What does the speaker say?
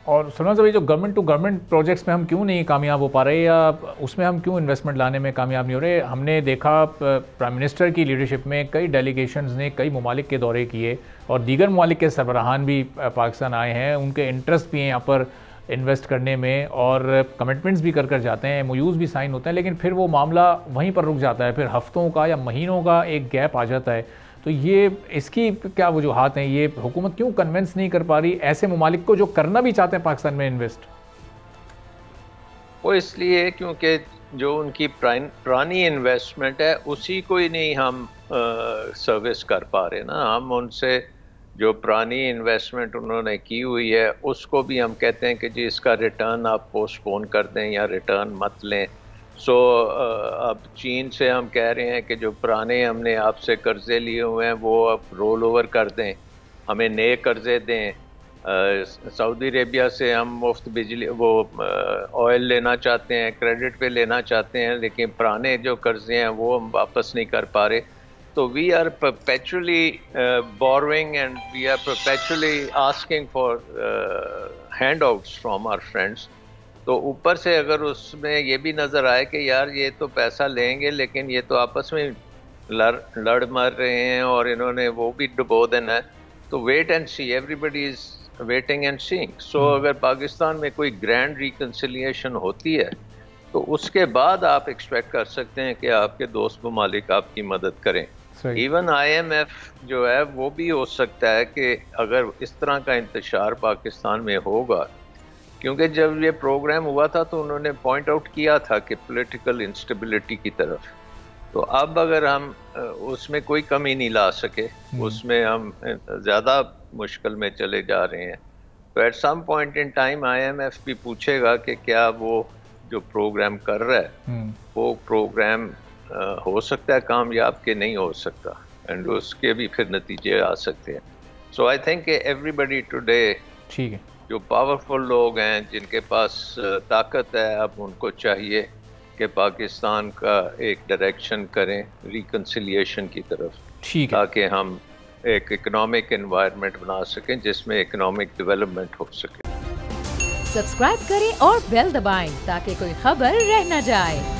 और सुना भाई, जो गवर्नमेंट टू गवर्नमेंट प्रोजेक्ट्स में हम क्यों नहीं कामयाब हो पा रहे, या उसमें हम क्यों इन्वेस्टमेंट लाने में कामयाब नहीं हो रहे? हमने देखा प्राइम मिनिस्टर की लीडरशिप में कई डेलीगेशंस ने कई ममालिक के दौरे किए और दीगर ममालिक के सरबराहान भी पाकिस्तान आए हैं, उनके इंटरेस्ट भी हैं यहाँ पर इन्वेस्ट करने में और कमिटमेंट्स भी कर जाते हैं, MOUs भी साइन होते हैं, लेकिन फिर वो मामला वहीं पर रुक जाता है, फिर हफ्तों का या महीनों का एक गैप आ जाता है। तो ये इसकी क्या वजूहात हैं? ये हुकूमत क्यों कन्विंस नहीं कर पा रही ऐसे ममालिक को जो करना भी चाहते हैं पाकिस्तान में इन्वेस्ट? वो इसलिए क्योंकि जो उनकी पुरानी इन्वेस्टमेंट है उसी को ही नहीं हम सर्विस कर पा रहे ना। हम उनसे जो पुरानी इन्वेस्टमेंट उन्होंने की हुई है उसको भी हम कहते हैं कि जी इसका रिटर्न आप पोस्टपोन कर दें या रिटर्न मत लें। अब चीन से हम कह रहे हैं कि जो पुराने हमने आपसे कर्जे लिए हुए हैं वो अब रोल ओवर कर दें, हमें नए कर्जे दें। सऊदी अरेबिया से हम मुफ्त बिजली वो ऑयल लेना चाहते हैं, क्रेडिट पे लेना चाहते हैं, लेकिन पुराने जो कर्जे हैं वो हम वापस नहीं कर पा रहे। तो we are perpetually borrowing and we are perpetually asking for handouts from our friends. तो ऊपर से अगर उसमें ये भी नज़र आए कि यार ये तो पैसा लेंगे लेकिन ये तो आपस में लड़ मर रहे हैं और इन्होंने वो भी डुबो देना है, तो wait and see, everybody is waiting and seeing. So अगर पाकिस्तान में कोई ग्रैंड रिकन्सिलिएशन होती है तो उसके बाद आप एक्सपेक्ट कर सकते हैं कि आपके दोस्त ममालिक आपकी मदद करें। इवन IMF जो है वो भी हो सकता है कि अगर इस तरह का इंतशार पाकिस्तान में होगा, क्योंकि जब ये प्रोग्राम हुआ था तो उन्होंने पॉइंट आउट किया था कि पॉलिटिकल इंस्टेबिलिटी की तरफ, तो अब अगर हम उसमें कोई कमी नहीं ला सके, उसमें हम ज़्यादा मुश्किल में चले जा रहे हैं, तो at some point in time IMF भी पूछेगा कि क्या वो जो प्रोग्राम कर रहा है वो प्रोग्राम हो सकता है कामयाब के नहीं हो सकता, एंड उसके भी फिर नतीजे आ सकते हैं। सो आई थिंक एवरीबडी टुडे, ठीक है, जो पावरफुल लोग हैं जिनके पास ताकत है, अब उनको चाहिए कि पाकिस्तान का एक डायरेक्शन करें रिकन्सिलिएशन की तरफ, ठीक है, ताकि हम एक इकोनॉमिक एनवायरनमेंट बना सकें जिसमें इकोनॉमिक डेवलपमेंट हो सके। सब्सक्राइब करें और बेल दबाएं ताकि कोई खबर रह न जाए।